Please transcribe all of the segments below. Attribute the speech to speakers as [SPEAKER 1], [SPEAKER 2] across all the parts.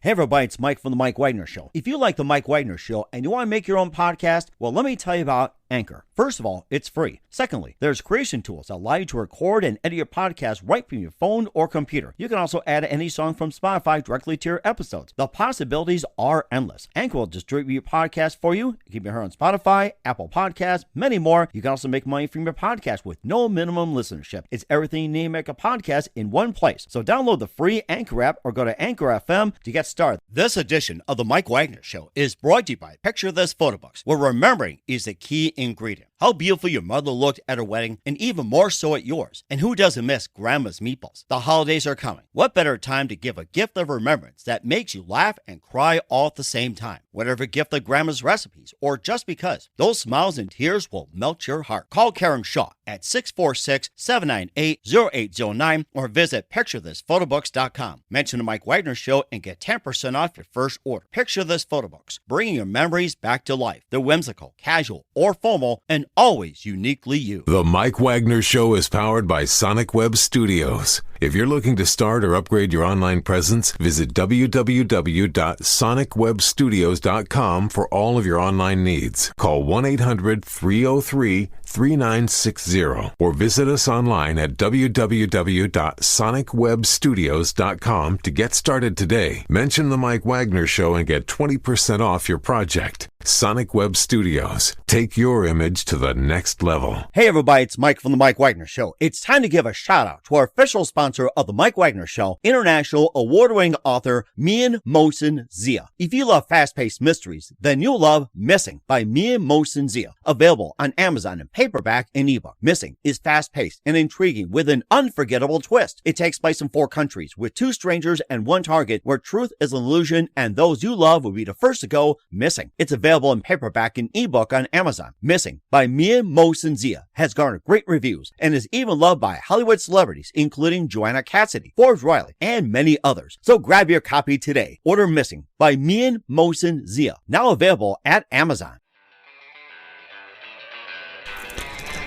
[SPEAKER 1] Hey everybody, it's Mike from The Mike Wagner Show. If you like The Mike Wagner Show and you want to make your own podcast, well, let me tell you about Anchor. First of all, it's free. Secondly, there's creation tools that allow you to record and edit your podcast right from your phone or computer. You can also add any song from Spotify directly to your episodes. The possibilities are endless. Anchor will distribute your podcast for you. You can be heard on Spotify, Apple Podcasts, many more. You can also make money from your podcast with no minimum listenership. It's everything you need to make a podcast in one place. So download the free Anchor app or go to Anchor FM to get started. This edition of The Mike Wagner Show is brought to you by Picture This Photo Books, where remembering is the key ingredient. How beautiful your mother looked at her wedding, and even more so at yours. And who doesn't miss Grandma's meatballs? The holidays are coming. What better time to give a gift of remembrance that makes you laugh and cry all at the same time? Whatever gift of Grandma's recipes, or just because, those smiles and tears will melt your heart. Call Karen Shaw at 646-798-0809 or visit picturethisphotobooks.com. Mention the Mike Wagner Show and get 10% off your first order. Picture This Photo Books, bringing your memories back to life. They're whimsical, casual, or formal, and always uniquely you.
[SPEAKER 2] The Mike Wagner Show is powered by Sonic Web Studios. If you're looking to start or upgrade your online presence, visit www.sonicwebstudios.com for all of your online needs. Call 1-800-303-3960 or visit us online at www.sonicwebstudios.com to get started today. Mention the Mike Wagner Show and get 20% off your project. Sonic Web Studios. Take your image to the next level.
[SPEAKER 1] Hey everybody, it's Mike from The Mike Wagner Show. It's time to give a shout out to our official sponsor of The Mike Wagner Show, international award-winning author Mian Mohsen Zia. If you love fast-paced mysteries, then you'll love Missing by Mian Mohsen Zia. Available on Amazon in paperback and ebook. Missing is fast-paced and intriguing with an unforgettable twist. It takes place in 4 countries with 2 strangers and 1 target where truth is an illusion and those you love will be the first to go missing. It's available in paperback and ebook on Amazon. Missing by Mian Mohsen Zia has garnered great reviews and is even loved by Hollywood celebrities including Joanna Cassidy, Forbes Riley, and many others. So grab your copy today. Order Missing by Mian Mohsen Zia, now available at Amazon.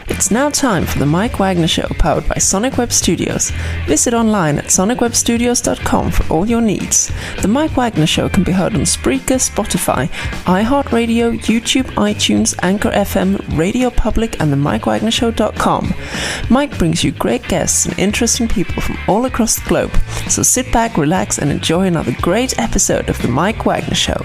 [SPEAKER 3] It's now time for the Mike Wagner Show, powered by Sonic Web Studios. Visit online at sonicwebstudios.com for all your needs. The Mike Wagner Show can be heard on Spreaker, Spotify, iHeartRadio, YouTube, iTunes, Anchor FM, Radio Public, and themikewagnershow.com. Mike brings you great guests and interesting people from all across the globe. So sit back, relax, and enjoy another great episode of the Mike Wagner Show.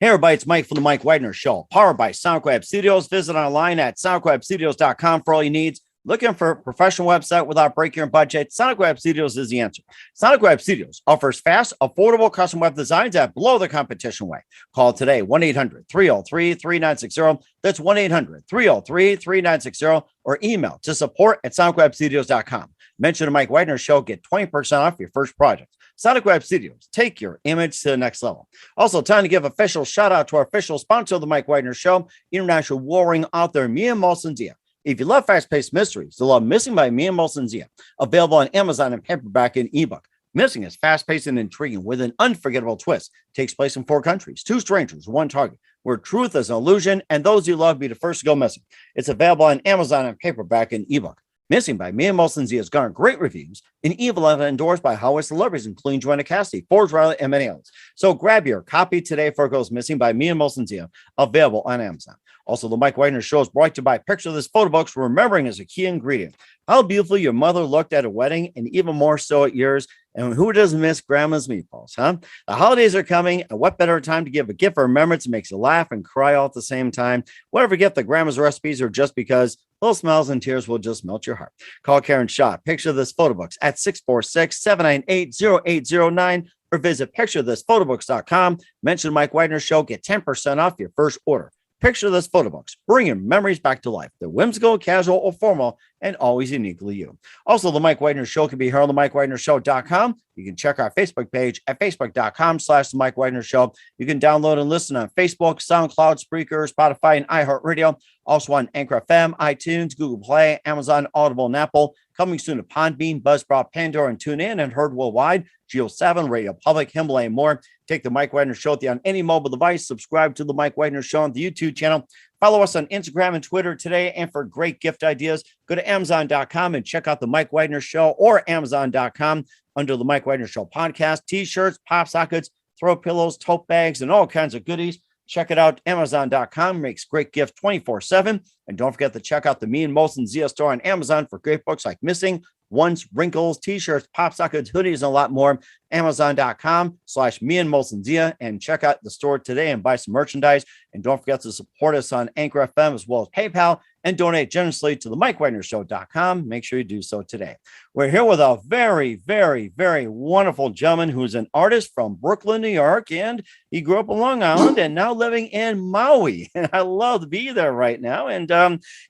[SPEAKER 1] Hey everybody, it's Mike from The Mike Wagner Show, powered by Sonic Web Studios. Visit online at sonicwebstudios.com for all your needs. Looking for a professional website without breaking your budget? Sonic Web Studios is the answer. Sonic Web Studios offers fast, affordable custom web designs that blow the competition away. Call today, 1-800-303-3960. That's 1-800-303-3960, or email to support@sonicwebstudios.com. Mention the Mike Wagner Show, get 20% off your first project. Sonic Web Studios, take your image to the next level. Also, time to give official shout out to our official sponsor of the Mike Wagner Show, international warring author Mian Mohsen Zia. If you love fast-paced mysteries, you'll love Missing by Mian Mohsen Zia, available on Amazon in paperback and ebook. Missing is fast-paced and intriguing with an unforgettable twist. It takes place in 4 countries, 2 strangers, 1 target, where truth is an illusion and those you love be the first to go missing. It's available on Amazon in paperback and ebook. Missing by Mian Mohsen Zia has garnered great reviews and even endorsed by Hollywood celebrities, including Joanna Cassidy, Forbes Riley, and many others. So grab your copy today for it goes Missing by Mian Mohsen Zia, available on Amazon. Also, the Mike Wagner Show is brought to you by Picture This Photo Books, remembering is a key ingredient. How beautiful your mother looked at a wedding, and even more so at yours. And who doesn't miss Grandma's meatballs, huh? The holidays are coming, and what better time to give a gift of remembrance that makes you laugh and cry all at the same time? Whatever gift the Grandma's recipes or just because, little smiles and tears will just melt your heart. Call Karen Shaw, Picture This Photo Books at 646-798-0809 or visit picturethisphotobooks.com. Mention Mike Wagner Show, get 10% off your first order. Picture This Photo Books, bringing memories back to life. They're whimsical, casual, or formal, and always uniquely you. Also, the Mike Wagner Show can be heard on themikewagnershow.com. You can check our Facebook page at facebook.com/The Mike Wagner Show. You can download and listen on Facebook, SoundCloud, Spreaker, Spotify, and iHeartRadio. Also on Anchor FM, iTunes, Google Play, Amazon, Audible, and Apple. Coming soon to Podbean, Buzzsprout, Pandora, and TuneIn, and heard worldwide. Geo 7, Radio Public, Himalaya, and more. Take the Mike Wagner Show with you on any mobile device. Subscribe to the Mike Wagner Show on the YouTube channel. Follow us on Instagram and Twitter today. And for great gift ideas, go to Amazon.com and check out The Mike Wagner Show, or Amazon.com under The Mike Wagner Show podcast. T-shirts, pop sockets, throw pillows, tote bags, and all kinds of goodies. Check it out. Amazon.com makes great gifts 24/7. And don't forget to check out the Me and Molson Zia store on Amazon for great books like Missing, Once, Wrinkles, T-shirts, pop sockets, hoodies, and a lot more. Amazon.com/Me and Molson Zia, and check out the store today and buy some merchandise. And don't forget to support us on Anchor FM as well as PayPal, and donate generously to the MikeWagnerShow.com. Make sure you do so today. We're here with a very, very, very wonderful gentleman who's an artist from Brooklyn, New York, and he grew up on Long Island and now living in Maui. And I love to be there right now. And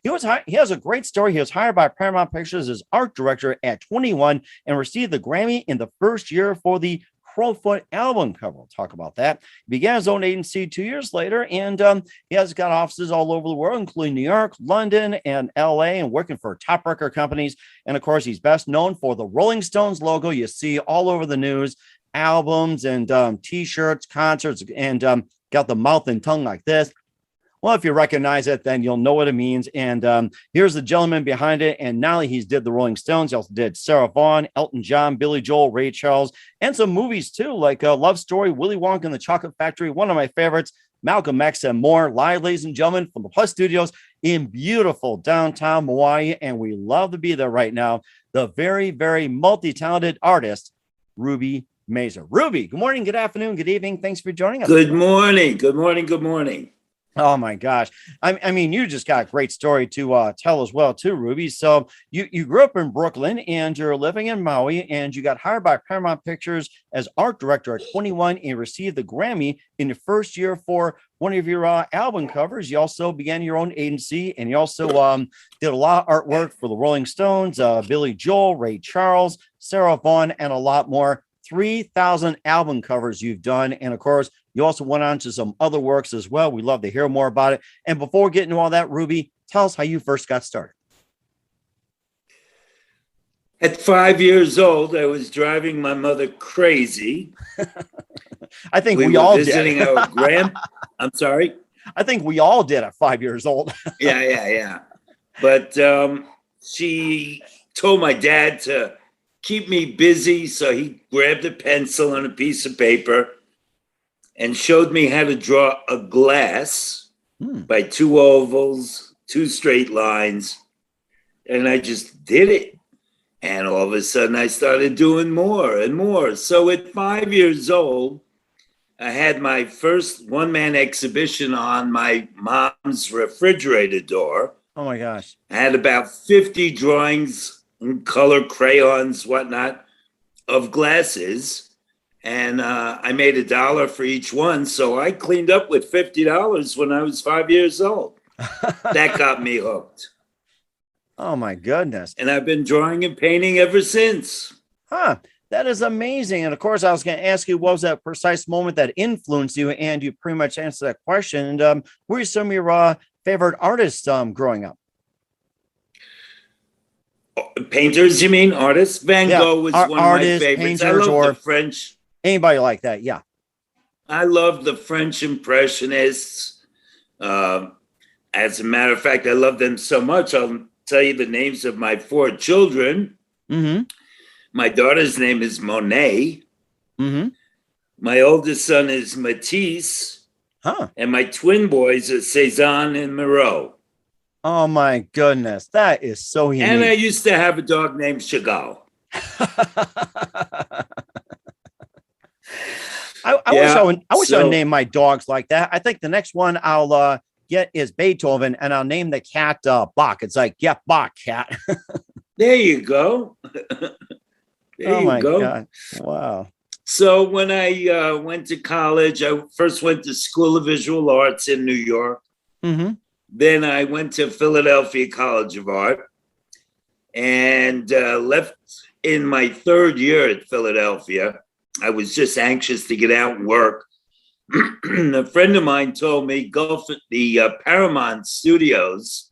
[SPEAKER 1] he has a great story. He was hired by Paramount Pictures as art director at 21 and received the Grammy in the first year for the Crowfoot album cover. We'll talk about that. He began his own agency 2 years later, and he has got offices all over the world, including New York, London, and LA, and working for top record companies. And of course, he's best known for the Rolling Stones logo you see all over the news, albums, and T-shirts, concerts, and got the mouth and tongue like this. Well, if you recognize it, then you'll know what it means. And here's the gentleman behind it. And not only he's did the Rolling Stones, he also did Sarah Vaughan, Elton John, Billy Joel, Ray Charles, and some movies too, like Love Story, Willy Wonka and the Chocolate Factory, one of my favorites, Malcolm X, and more. Live, ladies and gentlemen, from the Plus Studios in beautiful downtown Hawaii. And we love to be there right now. The very, very multi-talented artist, Ruby Mazur. Ruby, good morning, good afternoon, good evening. Thanks for joining us.
[SPEAKER 4] Good morning. Good morning. Good morning.
[SPEAKER 1] Oh my gosh. I mean, you just got a great story to tell as well too, Ruby. So you grew up in Brooklyn and you're living in Maui, and you got hired by Paramount Pictures as art director at 21 and received the Grammy in your first year for one of your album covers. You also began your own agency, and you also did a lot of artwork for the Rolling Stones, Billy Joel, Ray Charles, Sarah Vaughan, and a lot more. 3,000 album covers you've done. And of course, you also went on to some other works as well. We love to hear more about it. And before we get into all that, Ruby, tell us how you first got started.
[SPEAKER 4] At 5 years old, I was driving my mother crazy.
[SPEAKER 1] I think we all
[SPEAKER 4] visiting
[SPEAKER 1] did.
[SPEAKER 4] our I'm sorry.
[SPEAKER 1] I think we all did at 5 years old.
[SPEAKER 4] Yeah. But she told my dad to keep me busy, so he grabbed a pencil and a piece of paper and showed me how to draw a glass by two ovals, two straight lines, and I just did it. And all of a sudden, I started doing more and more. So at 5 years old, I had my first one-man exhibition on my mom's refrigerator door.
[SPEAKER 1] Oh, my gosh.
[SPEAKER 4] I had about 50 drawings, color crayons, whatnot, of glasses, and I made $1 for each one. So I cleaned up with $50 when I was 5 years old. That got me hooked.
[SPEAKER 1] Oh my goodness.
[SPEAKER 4] And I've been drawing and painting ever since.
[SPEAKER 1] That is amazing. And of course, I was going to ask you, what was that precise moment that influenced you? And you pretty much answered that question. And who are some of your favorite artists growing up?
[SPEAKER 4] Painters, you mean? Artists? Van Gogh was one of my favorites. I love the French.
[SPEAKER 1] Anybody like that, yeah.
[SPEAKER 4] I love the French Impressionists. As a matter of fact, I love them so much, I'll tell you the names of my 4 children.
[SPEAKER 1] Mm-hmm.
[SPEAKER 4] My daughter's name is Monet.
[SPEAKER 1] Mm-hmm.
[SPEAKER 4] My oldest son is Matisse. And my twin boys are Cezanne and Moreau.
[SPEAKER 1] Oh my goodness, that is so unique.
[SPEAKER 4] And I used to have a dog named Chagall.
[SPEAKER 1] I wish I would name my dogs like that. I think the next one I'll get is Beethoven, and I'll name the cat Bach. It's like, yeah, Bach, cat.
[SPEAKER 4] There you go.
[SPEAKER 1] Oh my God. Wow.
[SPEAKER 4] So when I went to college, I first went to School of Visual Arts in New York.
[SPEAKER 1] Mm-hmm.
[SPEAKER 4] Then I went to Philadelphia College of Art and left in my 3rd year at Philadelphia. I was just anxious to get out and work. A friend of mine told me the Paramount Studios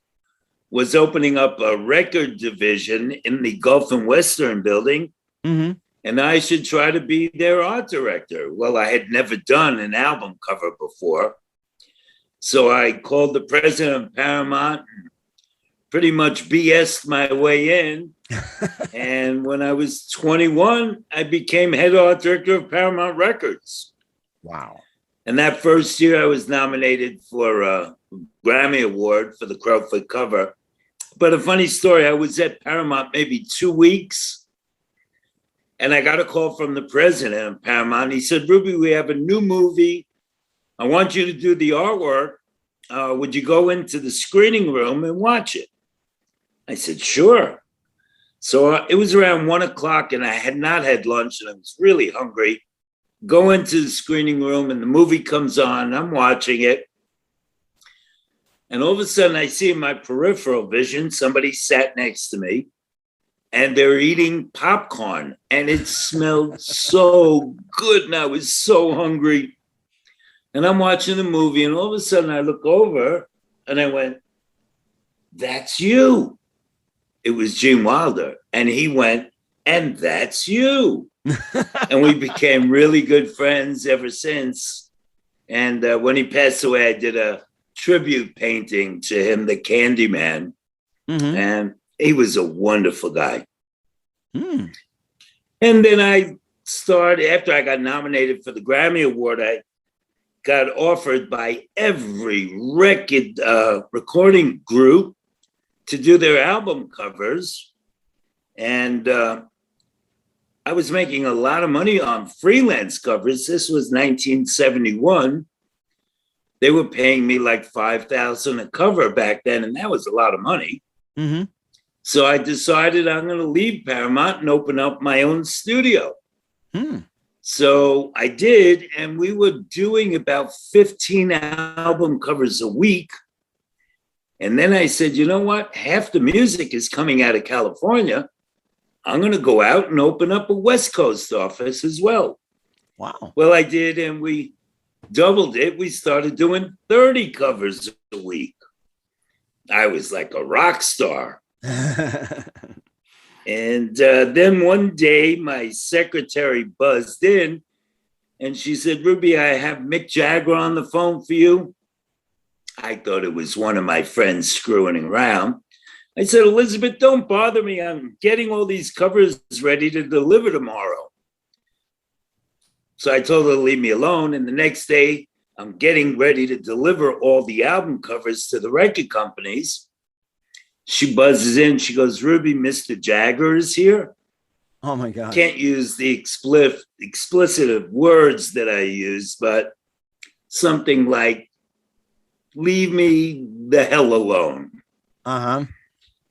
[SPEAKER 4] was opening up a record division in the Gulf and Western building, and I should try to be their art director. Well, I had never done an album cover before. So I called the president of Paramount and pretty much BS'd my way in. And when I was 21, I became head art director of Paramount Records.
[SPEAKER 1] Wow.
[SPEAKER 4] And that first year I was nominated for a Grammy Award for the Crowfoot cover. But a funny story, I was at Paramount maybe 2 weeks, and I got a call from the president of Paramount. He said, Ruby, we have a new movie. I want you to do the artwork. Would you go into the screening room and watch it? I said, sure. So it was around 1 o'clock, and I had not had lunch, and I was really hungry. Go into the screening room, and the movie comes on. I'm watching it. And all of a sudden, I see in my peripheral vision, somebody sat next to me, and they're eating popcorn. And it smelled so good, and I was so hungry. And I'm watching the movie, and all of a sudden, I look over, and I went, that's you. It was Gene Wilder. And he went, and that's you. And we became really good friends ever since. And when he passed away, I did a tribute painting to him, the Candyman. Mm-hmm. And he was a wonderful guy. Mm. And then I started, after I got nominated for the Grammy Award, I got offered by every recording group to do their album covers. And I was making a lot of money on freelance covers. This was 1971. They were paying me like $5,000 a cover back then, and that was a lot of money. Mm-hmm. So I decided I'm going to leave Paramount and open up my own studio. Mm. So I did, and we were doing about 15 album covers a week. And then I said, you know what? Half the music is coming out of California. I'm going to go out and open up a West Coast office as well.
[SPEAKER 1] Wow.
[SPEAKER 4] Well, I did, and we doubled it. We started doing 30 covers a week. I was like a rock star. And then one day my secretary buzzed in and she said, Ruby, I have Mick Jagger on the phone for you. I thought it was one of my friends screwing around. I said, Elizabeth, don't bother me. I'm getting all these covers ready to deliver tomorrow. So I told her to leave me alone. And the next day, I'm getting ready to deliver all the album covers to the record companies. She buzzes in. She goes, Ruby, Mr. Jagger is here.
[SPEAKER 1] Oh, my God.
[SPEAKER 4] Can't use the explicit words that I use, but something like, leave me the hell alone.
[SPEAKER 1] Uh-huh.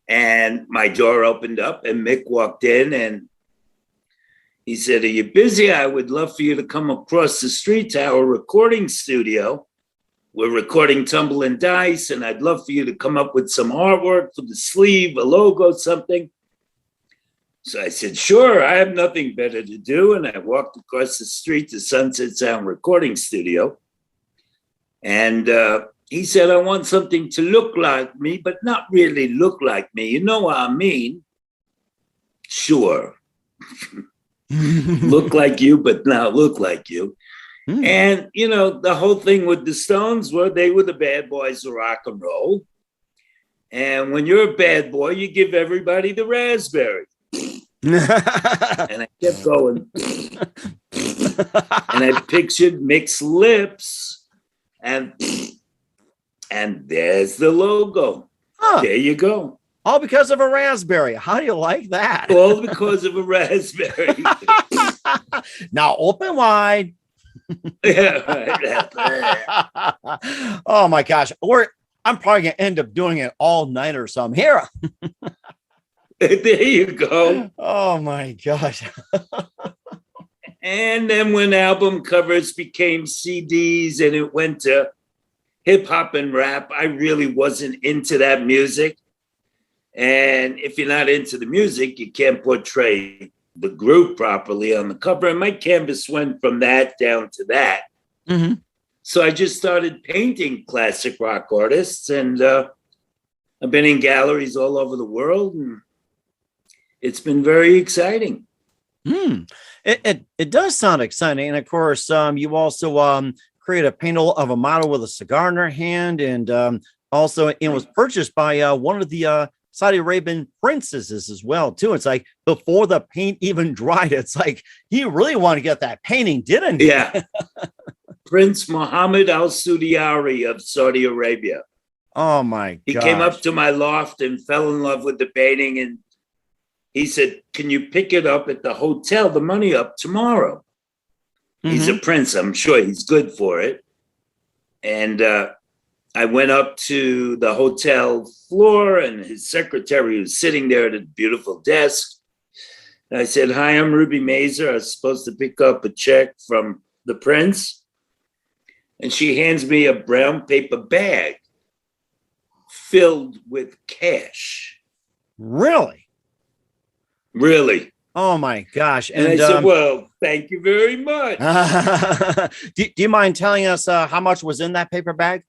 [SPEAKER 4] And my door opened up and Mick walked in and he said, are you busy? I would love for you to come across the street to our recording studio. We're recording Tumble and Dice, and I'd love for you to come up with some artwork for the sleeve, a logo, something. So I said, sure, I have nothing better to do. And I walked across the street to Sunset Sound Recording Studio. And he said, I want something to look like me, but not really look like me. You know what I mean? Sure. Look like you, but not look like you. Mm. And, you know, the whole thing with the Stones were they were the bad boys of rock and roll. And when you're a bad boy, you give everybody the raspberry. And I kept going. And I pictured Mick's lips and there's the logo. Huh. There you go.
[SPEAKER 1] All because of a raspberry. How do you like that?
[SPEAKER 4] All because of a raspberry.
[SPEAKER 1] Now open wide. Oh my gosh. I'm probably gonna end up doing it all night or something. Here.
[SPEAKER 4] There you go.
[SPEAKER 1] Oh my gosh.
[SPEAKER 4] And then when album covers became CDs and it went to hip hop and rap, I really wasn't into that music. And if you're not into the music, you can't portray the group properly on the cover. And my canvas went from that down to that. Mm-hmm. So I just started painting classic rock artists. And I've been in galleries all over the world. And it's been very exciting.
[SPEAKER 1] It does sound exciting. And of course, you also created a painting of a model with a cigar in her hand, and also it was purchased by one of the Saudi Arabian princesses as well too. It's like before the paint even dried, it's like he really wanted to get that painting, didn't he?
[SPEAKER 4] Yeah. Prince Mohammed Al Sudiari of Saudi Arabia.
[SPEAKER 1] Oh my
[SPEAKER 4] He
[SPEAKER 1] gosh.
[SPEAKER 4] came up to my loft and fell in love with the painting, and he said, "Can you pick it up at the hotel, the money up tomorrow?" He's a prince. I'm sure he's good for it. And I went up to the hotel floor, and his secretary was sitting there at a beautiful desk. And I said, "Hi, I'm Ruby Mazur. I was supposed to pick up a check from the prince." And she hands me a brown paper bag filled with cash.
[SPEAKER 1] Really?
[SPEAKER 4] Really?
[SPEAKER 1] Oh my gosh.
[SPEAKER 4] And I said, "Well, thank you very much."
[SPEAKER 1] do you mind telling us how much was in that paper bag?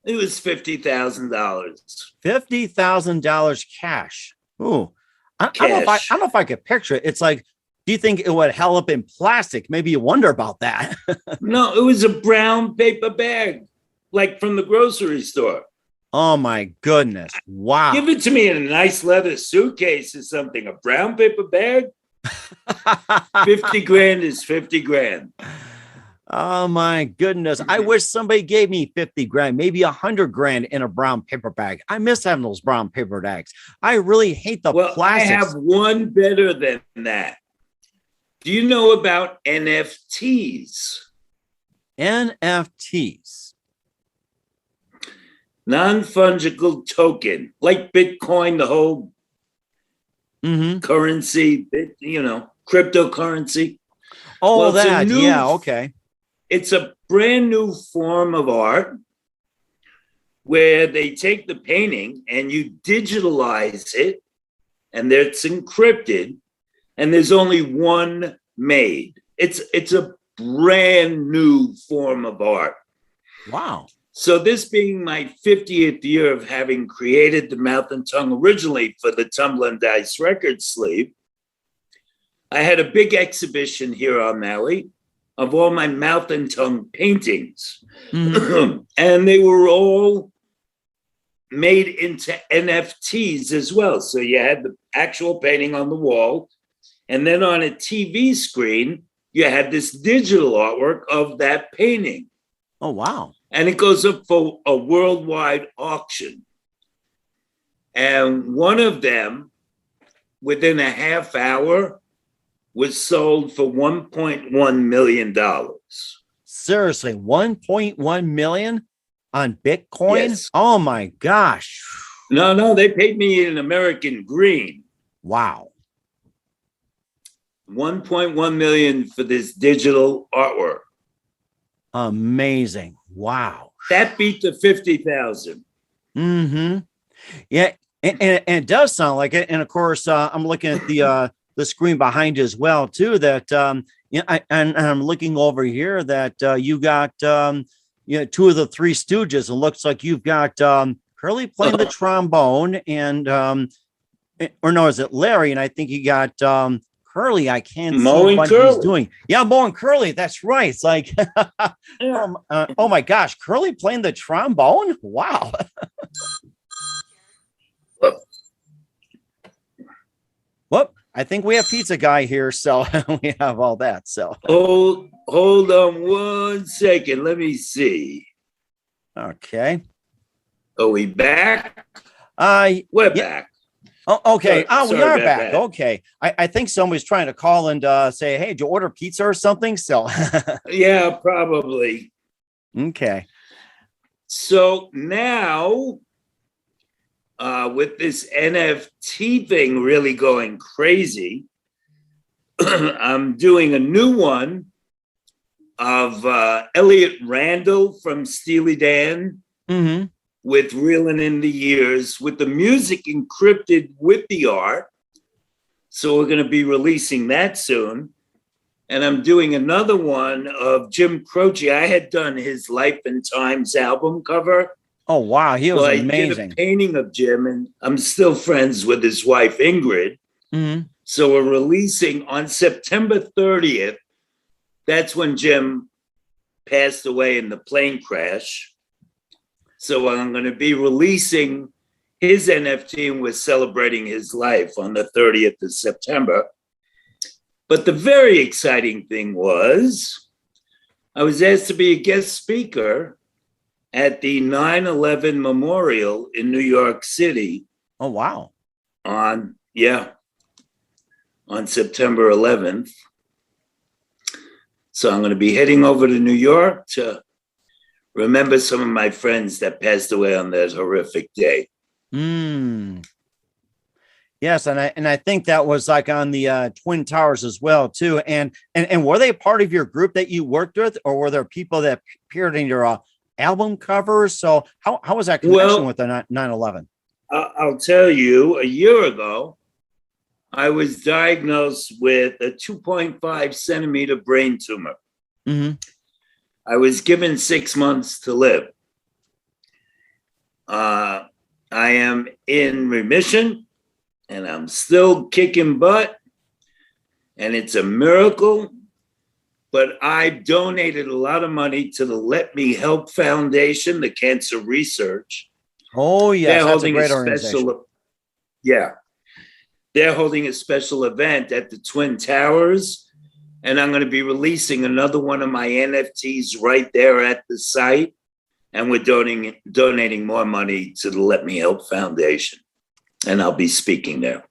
[SPEAKER 4] It was $50,000.
[SPEAKER 1] $50,000 cash. Ooh. I don't know if I could picture it. It's like, do you think it would held up in plastic? Maybe you wonder about that.
[SPEAKER 4] No, it was a brown paper bag, like from the grocery store.
[SPEAKER 1] Oh my goodness. Wow.
[SPEAKER 4] Give it to me in a nice leather suitcase or something. A brown paper bag? 50 grand is 50 grand.
[SPEAKER 1] Oh my goodness. I wish somebody gave me 50 grand, maybe 100 grand in a brown paper bag. I miss having those brown paper bags. I really hate the plastics.
[SPEAKER 4] I have one better than that. Do you know about NFTs?
[SPEAKER 1] NFTs.
[SPEAKER 4] Non-fungible token, like Bitcoin, the whole currency, cryptocurrency.
[SPEAKER 1] Oh, well, yeah, okay.
[SPEAKER 4] It's a brand new form of art where they take the painting and you digitalize it, and it's encrypted, and there's only one made. It's a brand new form of art.
[SPEAKER 1] Wow.
[SPEAKER 4] So this being my 50th year of having created the Mouth and Tongue originally for the Tumble and Dice record sleeve, I had a big exhibition here on Maui of all my Mouth and Tongue paintings. And they were all made into NFTs as well. So you had the actual painting on the wall, and then on a TV screen, you had this digital artwork of that painting.
[SPEAKER 1] Oh, wow.
[SPEAKER 4] And it goes up for a worldwide auction. And one of them, within a half hour, was sold for $1.1 million.
[SPEAKER 1] Seriously, 1.1 million on Bitcoin?
[SPEAKER 4] Yes.
[SPEAKER 1] Oh my gosh.
[SPEAKER 4] No, they paid me in American green.
[SPEAKER 1] Wow.
[SPEAKER 4] 1.1 million for this digital artwork.
[SPEAKER 1] Amazing. Wow.
[SPEAKER 4] That beat the 50,000.
[SPEAKER 1] Yeah, and it does sound like it. And of course, I'm looking at the screen behind you as well too. That and I'm looking over here that you got two of the Three Stooges. It looks like you've got Curly playing the trombone, and or no, is it Larry? And I think you got Curly. I can't see what he's doing. Yeah, Mo and Curly. That's right. It's like, oh my gosh, Curly playing the trombone. Wow. Well, I think we have Pizza Guy here, so we have all that. So
[SPEAKER 4] hold on one second. Let me see.
[SPEAKER 1] Okay.
[SPEAKER 4] Are we back? We're back.
[SPEAKER 1] Oh, okay.
[SPEAKER 4] Sorry
[SPEAKER 1] we are back.
[SPEAKER 4] that.
[SPEAKER 1] Okay. I think somebody's trying to call and say, hey, did you order pizza or something? So
[SPEAKER 4] yeah, probably.
[SPEAKER 1] Okay.
[SPEAKER 4] So now, with this NFT thing really going crazy, I'm doing a new one of Elliot Randall from Steely Dan. With Reelin' in the Years, with the music encrypted with the art. So we're going to be releasing that soon. And I'm doing another one of Jim Croce. I had done his Life and Times album cover.
[SPEAKER 1] Oh, wow. He was amazing.
[SPEAKER 4] I did a painting of Jim, and I'm still friends with his wife, Ingrid. So we're releasing on September 30th. That's when Jim passed away in the plane crash. So I'm going to be releasing his NFT, and we're celebrating his life on the 30th of September. But the very exciting thing was I was asked to be a guest speaker at the 9/11 Memorial in New York City.
[SPEAKER 1] Oh, wow.
[SPEAKER 4] On September 11th. So I'm going to be heading over to New York to remember some of my friends that passed away on that horrific day.
[SPEAKER 1] Yes, and I think that was like on the Twin Towers as well too. And were they part of your group that you worked with, or were there people that appeared in your album covers? So how was that connection with the 9/11?
[SPEAKER 4] I'll tell you, a year ago, I was diagnosed with a 2.5 centimeter brain tumor.
[SPEAKER 1] Mm-hmm.
[SPEAKER 4] I was given 6 months to live. I am in remission, and I'm still kicking butt, and it's a miracle. But I donated a lot of money to the Let Me Help Foundation, the cancer research.
[SPEAKER 1] Oh, yes, that's a great organization.
[SPEAKER 4] They're holding a special event at the Twin Towers, and I'm going to be releasing another one of my NFTs right there at the site, and we're donating more money to the Let Me Help Foundation, and I'll be speaking there.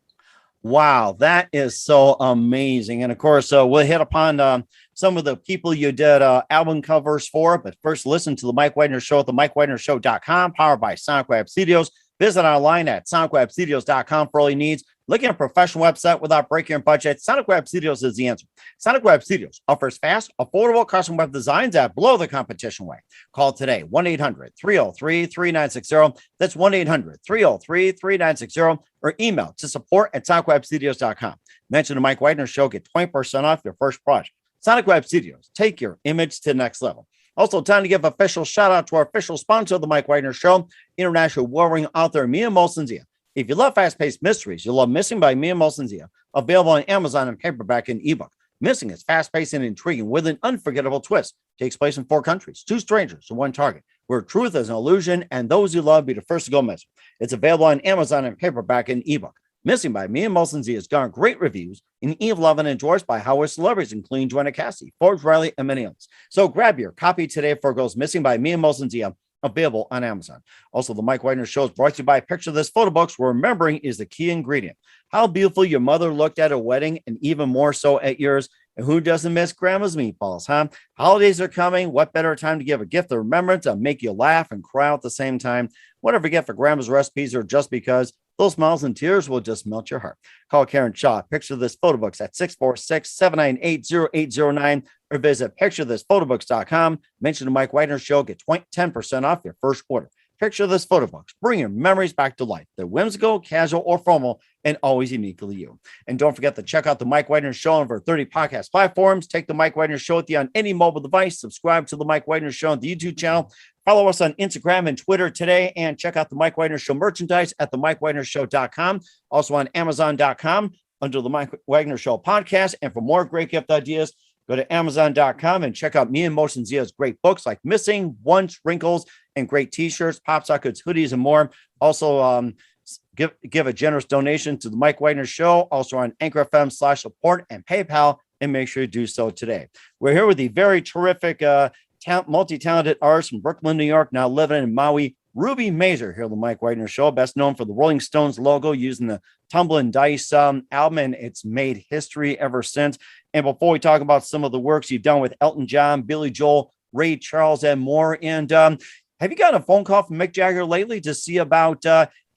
[SPEAKER 1] Wow, that is so amazing. And of course, we'll hit upon some of the people you did album covers for. But first, listen to the Mike Wagner Show at the MikeWagnerShow.com, powered by Sonic Web Studios. Visit online at SonicWebStudios.com for all your needs. Looking at a professional website without breaking your budget? Sonic Web Studios is the answer. Sonic Web Studios offers fast, affordable custom web designs that blow the competition away. Call today, 1-800-303-3960. That's 1-800-303-3960. Or email to support@SonicWebStudios.com. Mention the Mike Wagner Show. Get 20% off your first project. Sonic Web Studios. Take your image to the next level. Also, time to give official shout out to our official sponsor of the Mike Wagner Show, international warring author Mia Molson-Zia. If you love fast-paced mysteries, you'll love Missing by Mia Molson-Zia, available on Amazon in paperback and ebook. Missing is fast-paced and intriguing with an unforgettable twist. Takes place in 4 countries, 2 strangers, and 1 target, where truth is an illusion and those you love be the first to go missing. It's available on Amazon in paperback and ebook. Missing by Mia Molson-Zia has garnered great reviews and even loved and endorsed by Hollywood celebrities, including Joanna Cassidy, Forbes Riley, and many others. So grab your copy today for Goes Missing by Mia Molson-Zia, available on Amazon. Also, the Mike Wagner Show is brought to you by Picture This Photo Books, where remembering is the key ingredient. How beautiful your mother looked at a wedding, and even more so at yours. And who doesn't miss grandma's meatballs, huh? Holidays are coming. What better time to give a gift of remembrance and make you laugh and cry at the same time? Whatever you get for grandma's recipes or just because, those smiles and tears will just melt your heart. Call Karen Shaw, Picture This Photo Books at 646-798-0809 or visit picturethisphotoBooks.com. Mention the Mike Wagner Show, get 10% off your first order. Picture This Photo Books. Bring your memories back to life. They're whimsical, casual, or formal, and always uniquely you. And don't forget to check out the Mike Wagner Show on over 30 podcast platforms. Take the Mike Wagner Show with you on any mobile device. Subscribe to the Mike Wagner Show on the YouTube channel. Follow us on Instagram and Twitter today, and check out the Mike Wagner Show merchandise at the MikeWagnerShow.com. Also on Amazon.com under the Mike Wagner Show podcast. And for more great gift ideas, go to Amazon.com and check out Mia Molson-Zia's great books like Missing, Once, Wrinkles, and great t-shirts, pop sockets, hoodies, and more. Also, give a generous donation to the Mike Wagner Show, also on Anchor FM/support and PayPal, and make sure you do so today. We're here with the very terrific, multi-talented artist from Brooklyn, New York, now living in Maui, Ruby Mazur, here on the Mike Wagner Show, best known for the Rolling Stones logo using the Tumblin' Dice album, and it's made history ever since. And before we talk about some of the works you've done with Elton John, Billy Joel, Ray Charles, and more, and have you gotten a phone call from Mick Jagger lately to see about,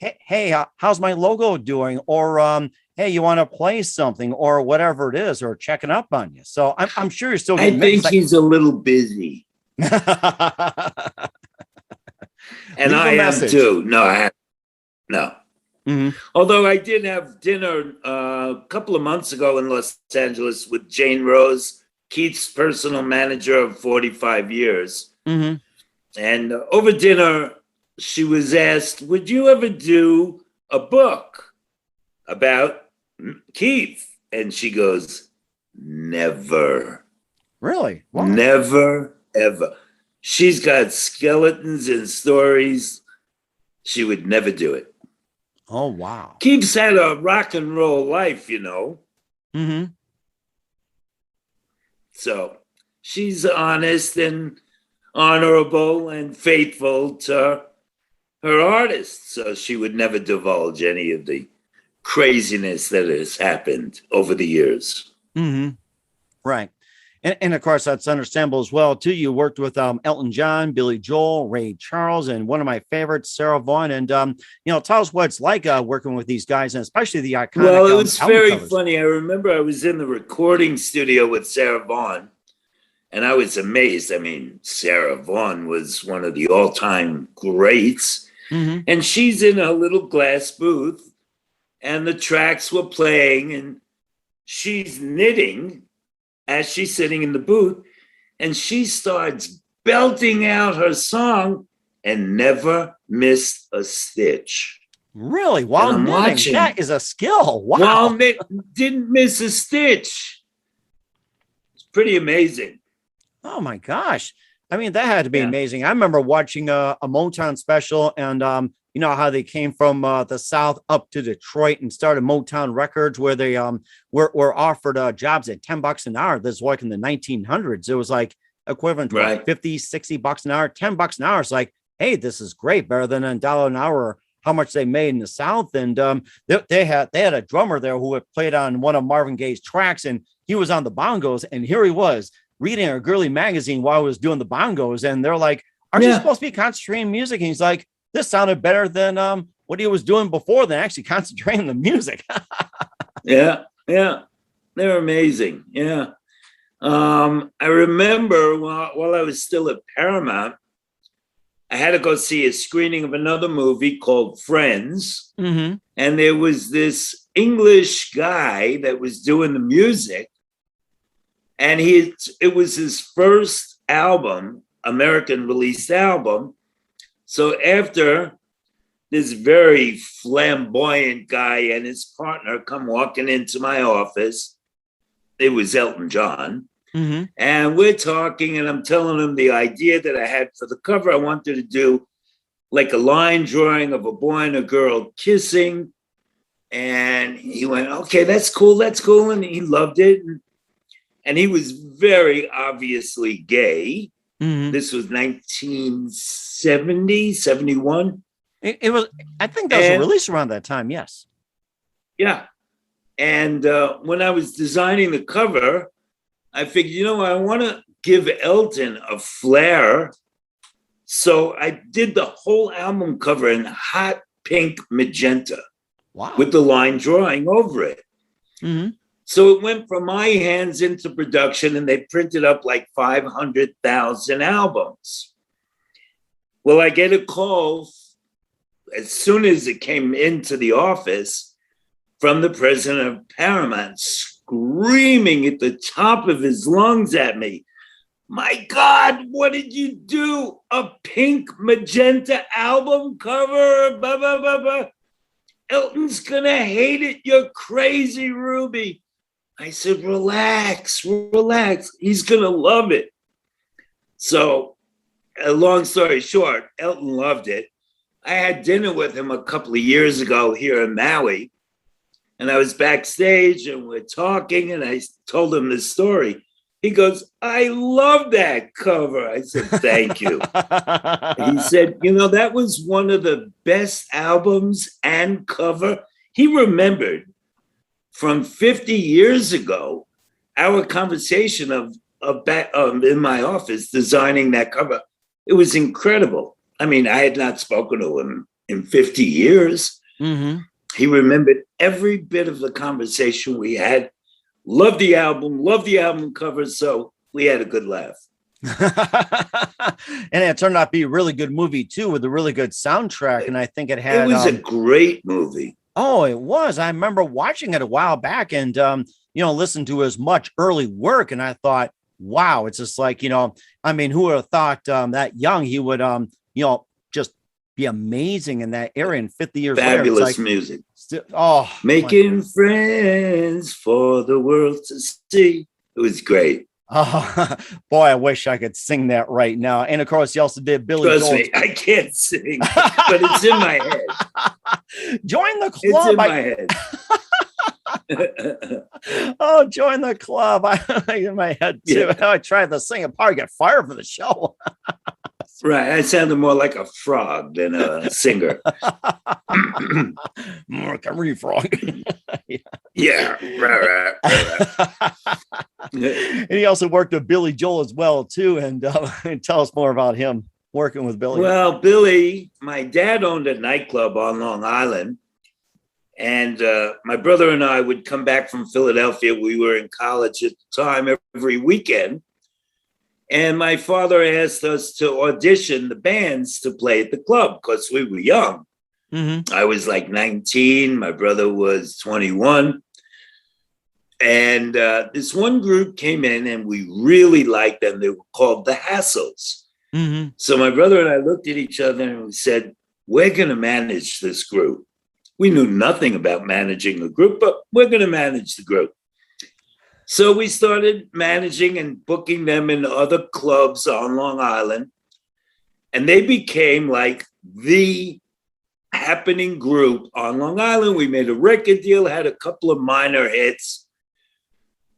[SPEAKER 1] hey, how's my logo doing? Or, hey, you want to play something or whatever it is, or checking up on you? So I'm sure you're still getting
[SPEAKER 4] I think he's a little busy. And I am too. No, I have no.
[SPEAKER 1] Mm-hmm.
[SPEAKER 4] Although I did have dinner a couple of months ago in Los Angeles with Jane Rose, Keith's personal manager of 45 years.
[SPEAKER 1] Mm-hmm.
[SPEAKER 4] And over dinner, she was asked, would you ever do a book about Keith? And she goes, never.
[SPEAKER 1] Really? Wow.
[SPEAKER 4] Never, ever. She's got skeletons and stories. She would never do it.
[SPEAKER 1] Oh, wow.
[SPEAKER 4] Keeps had a rock and roll life, you know.
[SPEAKER 1] Mm-hmm.
[SPEAKER 4] So she's honest and honorable and faithful to her artists. So she would never divulge any of the craziness that has happened over the years.
[SPEAKER 1] Mm-hmm. Right. And of course, that's understandable as well, too. You worked with Elton John, Billy Joel, Ray Charles, and one of my favorites, Sarah Vaughan. And, tell us what it's like working with these guys, and especially the iconic
[SPEAKER 4] Well, it was
[SPEAKER 1] album
[SPEAKER 4] very
[SPEAKER 1] covers.
[SPEAKER 4] funny. I remember I was in the recording studio with Sarah Vaughan, and I was amazed. I mean, Sarah Vaughan was one of the all-time greats.
[SPEAKER 1] Mm-hmm.
[SPEAKER 4] And she's in a little glass booth, and the tracks were playing, and she's knitting as she's sitting in the booth, and she starts belting out her song and never missed a stitch.
[SPEAKER 1] Really? While
[SPEAKER 4] And I'm
[SPEAKER 1] knitting,
[SPEAKER 4] watching.
[SPEAKER 1] that is a skill. Wow.
[SPEAKER 4] Well, they didn't miss a stitch. It's pretty amazing.
[SPEAKER 1] Oh my gosh. I mean, that had to be
[SPEAKER 4] Yeah.
[SPEAKER 1] amazing. I remember watching a Motown special, and you know how they came from the South up to Detroit and started Motown Records, where they were offered jobs at $10 an hour. This was like in the 1900s. It was like equivalent to
[SPEAKER 4] Right.
[SPEAKER 1] like 50, $60 an hour, $10 an hour. It's like, hey, this is great, better than $1 an hour. How much they made in the South. And they had a drummer there who had played on one of Marvin Gaye's tracks, and he was on the bongos, and here he was reading a girly magazine while he was doing the bongos. And they're like, aren't you supposed to be concentrating on music? And he's like, this sounded better than what he was doing before than actually concentrating on the music.
[SPEAKER 4] Yeah. They're amazing. Yeah. I remember while I was still at Paramount, I had to go see a screening of another movie called Friends.
[SPEAKER 1] Mm-hmm.
[SPEAKER 4] And there was this English guy that was doing the music. And it was his first album, American released album. So after this very flamboyant guy and his partner come walking into my office, it was Elton John.
[SPEAKER 1] Mm-hmm.
[SPEAKER 4] And we're talking, and I'm telling him the idea that I had for the cover. I wanted to do like a line drawing of a boy and a girl kissing. And he went, okay, that's cool. And he loved it. And he was very obviously gay.
[SPEAKER 1] Mm-hmm.
[SPEAKER 4] This was 1970, 71.
[SPEAKER 1] It was, I think that was released around that time. Yes.
[SPEAKER 4] Yeah. And when I was designing the cover, I figured, I want to give Elton a flair. So I did the whole album cover in hot pink magenta.
[SPEAKER 1] Wow.
[SPEAKER 4] With the line drawing over it.
[SPEAKER 1] Mm-hmm.
[SPEAKER 4] So it went from my hands into production, and they printed up like 500,000 albums. Well, I get a call as soon as it came into the office from the president of Paramount, screaming at the top of his lungs at me, my God, what did you do? A pink magenta album cover? Blah, blah, blah, blah. Elton's gonna hate it. You're crazy, Ruby. I said, relax. He's gonna love it. So, a long story short, Elton loved it. I had dinner with him a couple of years ago here in Maui, and I was backstage and we're talking, and I told him this story. He goes, I love that cover. I said, thank you. He said, that was one of the best albums and cover. He remembered from 50 years ago, our conversation of in my office designing that cover. It was incredible. I mean, I had not spoken to him in 50 years.
[SPEAKER 1] Mm-hmm.
[SPEAKER 4] He remembered every bit of the conversation we had. Loved the album cover. So we had a good laugh.
[SPEAKER 1] And it turned out to be a really good movie too, with a really good soundtrack. And I think it had.
[SPEAKER 4] It was a great movie.
[SPEAKER 1] Oh, it was. I remember watching it a while back and, listened to his much early work. And I thought, wow, it's just like, who would have thought that young he would, just be amazing in that area. And 50 years
[SPEAKER 4] Fabulous
[SPEAKER 1] later, it's like,
[SPEAKER 4] music.
[SPEAKER 1] Making
[SPEAKER 4] friends for the world to see. It was great.
[SPEAKER 1] Oh, boy, I wish I could sing that right now. And of course, he also did Billy
[SPEAKER 4] Trust
[SPEAKER 1] Joel.
[SPEAKER 4] me, I can't sing, but it's in my head.
[SPEAKER 1] Join the
[SPEAKER 4] It's
[SPEAKER 1] club.
[SPEAKER 4] in my head.
[SPEAKER 1] Oh, join the club. I in my head too.
[SPEAKER 4] Yeah.
[SPEAKER 1] I tried to sing it, probably get fired for the show.
[SPEAKER 4] Right. I sounded more like a frog than a singer.
[SPEAKER 1] More like a frog.
[SPEAKER 4] Yeah. Right.
[SPEAKER 1] And he also worked with Billy Joel as well too. And tell us more about him working with Billy.
[SPEAKER 4] Well, Billy, my dad owned a nightclub on Long Island. And my brother and I would come back from Philadelphia. We were in college at the time every weekend. And my father asked us to audition the bands to play at the club because we were young.
[SPEAKER 1] Mm-hmm.
[SPEAKER 4] I was like 19. My brother was 21. And this one group came in and we really liked them. They were called the Hassles.
[SPEAKER 1] Mm-hmm.
[SPEAKER 4] So my brother and I looked at each other and we said, we're going to manage this group. We knew nothing about managing a group, but we're going to manage the group. So we started managing and booking them in other clubs on Long Island. And they became like the happening group on Long Island. We made a record deal, had a couple of minor hits.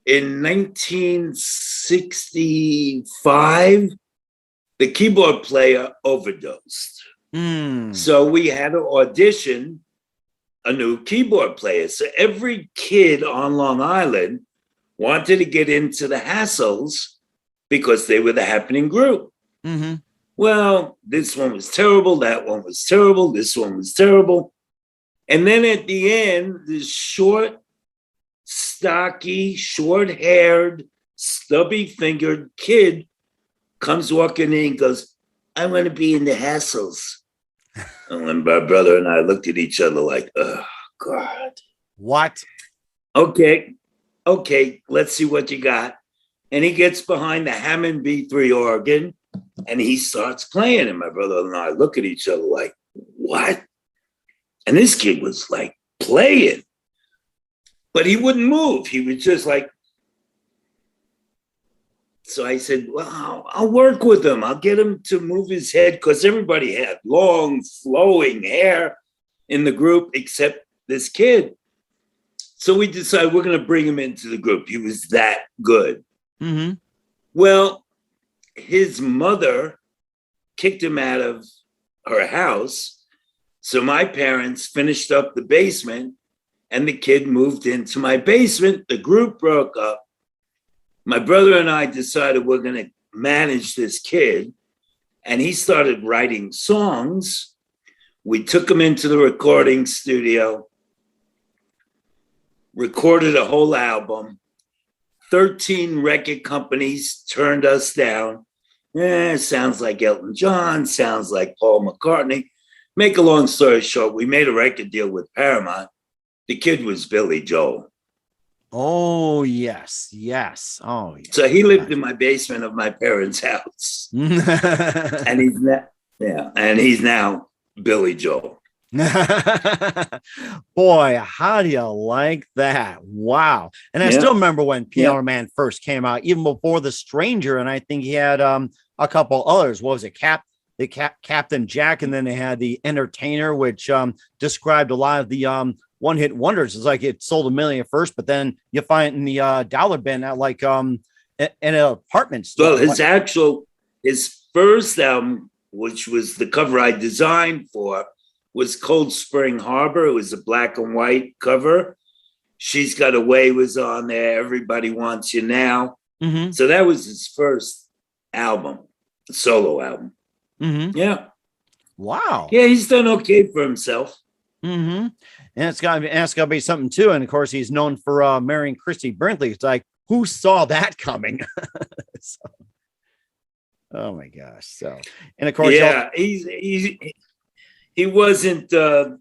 [SPEAKER 4] In 1965, the keyboard player overdosed. So we had to audition a new keyboard player. So every kid on Long Island wanted to get into the Hassles because they were the happening group.
[SPEAKER 1] Mm-hmm.
[SPEAKER 4] Well, this one was terrible. That one was terrible. This one was terrible. And then at the end, this short, stocky, short-haired, stubby-fingered kid comes walking in and goes, I want to be in the Hassles. And when my brother and I looked at each other like, oh, God.
[SPEAKER 1] What?
[SPEAKER 4] Okay, let's see what you got. And he gets behind the Hammond B3 organ and he starts playing. And my brother and I look at each other like, what? And this kid was like playing, but he wouldn't move. He was just like, so I said, well, I'll work with him. I'll get him to move his head because everybody had long, flowing hair in the group except this kid. So we decided we're going to bring him into the group. He was that good.
[SPEAKER 1] Mm-hmm.
[SPEAKER 4] Well, his mother kicked him out of her house. So my parents finished up the basement and the kid moved into my basement. The group broke up. My brother and I decided we're going to manage this kid. And he started writing songs. We took him into the recording studio, recorded a whole album. 13 record companies turned us down. Sounds like Elton John, sounds like Paul McCartney. Make a long story short, we made a record deal with Paramount. The kid was Billy Joel.
[SPEAKER 1] Oh, yes. Oh, yes.
[SPEAKER 4] So he lived in my basement of my parents' house. And he's now Billy Joel.
[SPEAKER 1] Boy, how do you like that? Wow. And I still remember when Piano Man first came out, even before The Stranger. And I think he had a couple others. What was it? Captain Jack. And then they had The Entertainer, which described a lot of the one-hit wonders. It's like it sold 1 million at first, but then you find it in the dollar bin at like in an apartment store.
[SPEAKER 4] Well, his first album, which was the cover I designed for, was Cold Spring Harbor. It was a black and white cover. She's Got Away was on there. Everybody Wants You Now.
[SPEAKER 1] Mm-hmm.
[SPEAKER 4] So that was his first album, solo album.
[SPEAKER 1] Mm-hmm.
[SPEAKER 4] Yeah.
[SPEAKER 1] Wow.
[SPEAKER 4] Yeah, he's done okay for himself.
[SPEAKER 1] Mm-hmm. And it's gotta be something too. And of course, he's known for marrying Christy Brinkley. It's like, who saw that coming? Oh my gosh. So, and of course,
[SPEAKER 4] he wasn't on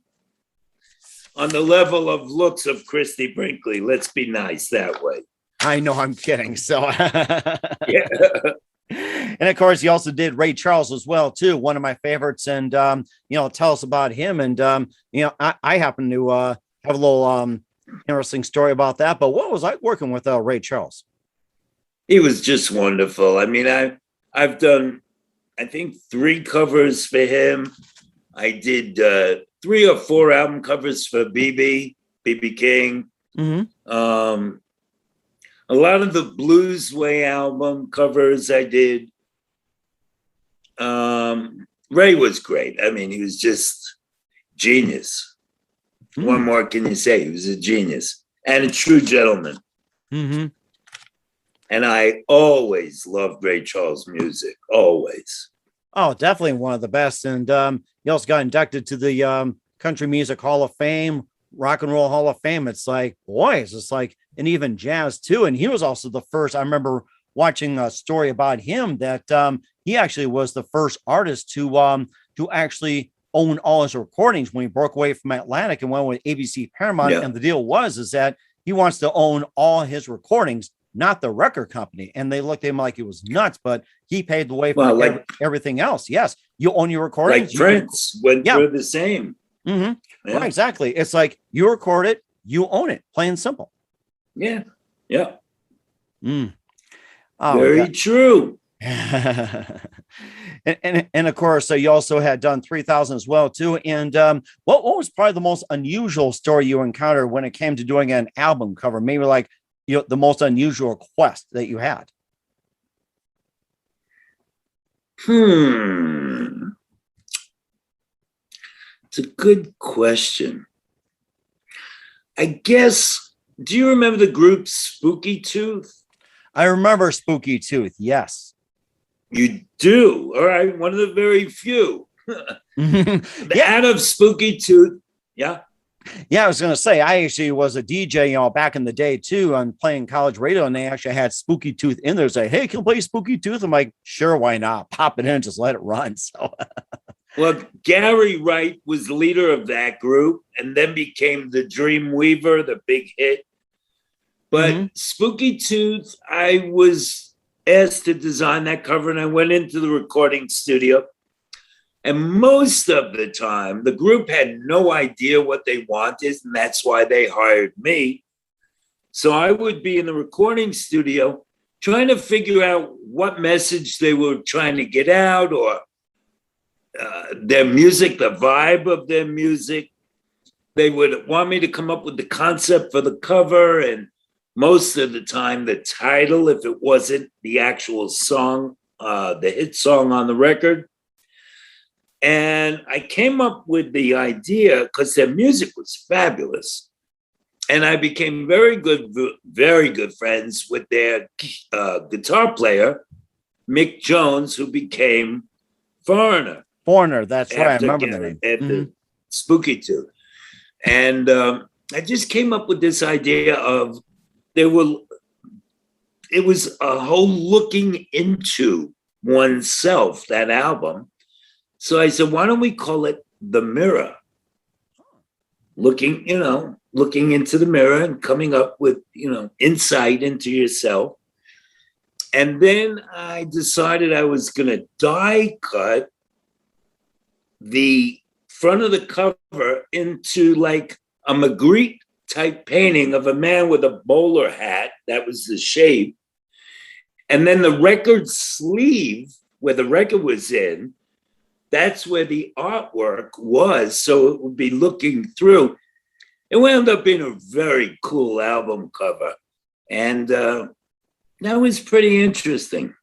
[SPEAKER 4] the level of looks of Christy Brinkley. Let's be nice that way.
[SPEAKER 1] I know, I'm kidding. So,
[SPEAKER 4] yeah.
[SPEAKER 1] And of course, he also did Ray Charles as well, too. One of my favorites. And, tell us about him. And, I happen to have a little interesting story about that. But what was like working with Ray Charles?
[SPEAKER 4] He was just wonderful. I mean, I've done, I think, 3 covers for him. I did 3 or 4 album covers for BB King.
[SPEAKER 3] Mm-hmm.
[SPEAKER 4] A lot of the Blues Way album covers I did. Ray was great. I mean, he was just genius. What more can you say? He was a genius and a true gentleman.
[SPEAKER 3] Mm-hmm.
[SPEAKER 4] And I always loved Ray Charles' music, always.
[SPEAKER 1] Oh, definitely one of the best. And he also got inducted to the Country Music Hall of Fame, Rock and Roll Hall of Fame. It's like, boys, it's like, and even jazz too. And he was also the first. I remember watching a story about him that he actually was the first artist to actually own all his recordings when he broke away from Atlantic and went with ABC Paramount. And the deal is that he wants to own all his recordings, not the record company. And they looked at him like he was nuts, but he paved the way for everything else. Yes, you own your recordings.
[SPEAKER 4] Like Prince went through the same.
[SPEAKER 1] Mm-hmm. Yeah. Right, exactly. It's like you record it, you own it, plain and simple.
[SPEAKER 4] Yeah. Yeah.
[SPEAKER 1] Oh,
[SPEAKER 4] very true.
[SPEAKER 1] and of course, so you also had done 3,000 as well too. And what was probably the most unusual story you encountered when it came to doing an album cover? Maybe like the most unusual request that you had.
[SPEAKER 4] It's a good question. I guess. Do you remember the group Spooky Tooth?
[SPEAKER 1] I remember Spooky Tooth. Yes.
[SPEAKER 4] You do? All right. One of the very few. Out of Spooky Tooth. Yeah.
[SPEAKER 1] Yeah, I was going to say, I actually was a DJ, back in the day too, on playing college radio, and they actually had Spooky Tooth in there. Say, hey, can you play Spooky Tooth? I'm like, sure, why not? Pop it in, just let it run. So,
[SPEAKER 4] well, Gary Wright was the leader of that group, and then became the Dream Weaver, the big hit. But Spooky Tooth, I was asked to design that cover, and I went into the recording studio. And most of the time, the group had no idea what they wanted, and that's why they hired me. So I would be in the recording studio trying to figure out what message they were trying to get out, or their music, the vibe of their music. They would want me to come up with the concept for the cover, and most of the time, the title, if it wasn't the actual song, the hit song on the record. And I came up with the idea because their music was fabulous. And I became very good friends with their guitar player, Mick Jones, who became Foreigner.
[SPEAKER 1] That's right. I remember that name.
[SPEAKER 4] After Spooky Tooth. And I just came up with this idea of it was a whole looking into oneself, that album. So I said, why don't we call it The Mirror? Looking into the mirror and coming up with, insight into yourself. And then I decided I was going to die cut the front of the cover into like a Magritte type painting of a man with a bowler hat. That was the shape. And then the record sleeve where the record was in, that's where the artwork was. So it would be looking through. It wound up being a very cool album cover. And that was pretty interesting.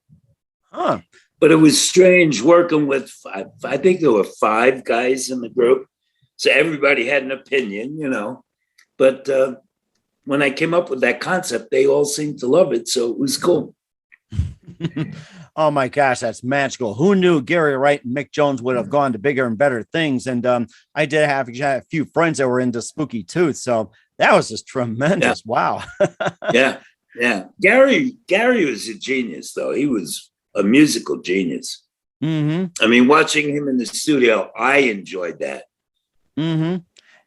[SPEAKER 1] Huh.
[SPEAKER 4] But it was strange working with I think there were 5 guys in the group. So everybody had an opinion, But when I came up with that concept, they all seemed to love it. So it was cool.
[SPEAKER 1] Oh my gosh, that's magical. Who knew Gary Wright and Mick Jones would have gone to bigger and better things? And I did have a few friends that were into Spooky Tooth. So that was just tremendous. Yeah. Wow.
[SPEAKER 4] Yeah. Gary was a genius, though. He was a musical genius.
[SPEAKER 1] Mm-hmm.
[SPEAKER 4] I mean, watching him in the studio, I enjoyed that.
[SPEAKER 1] Mm-hmm.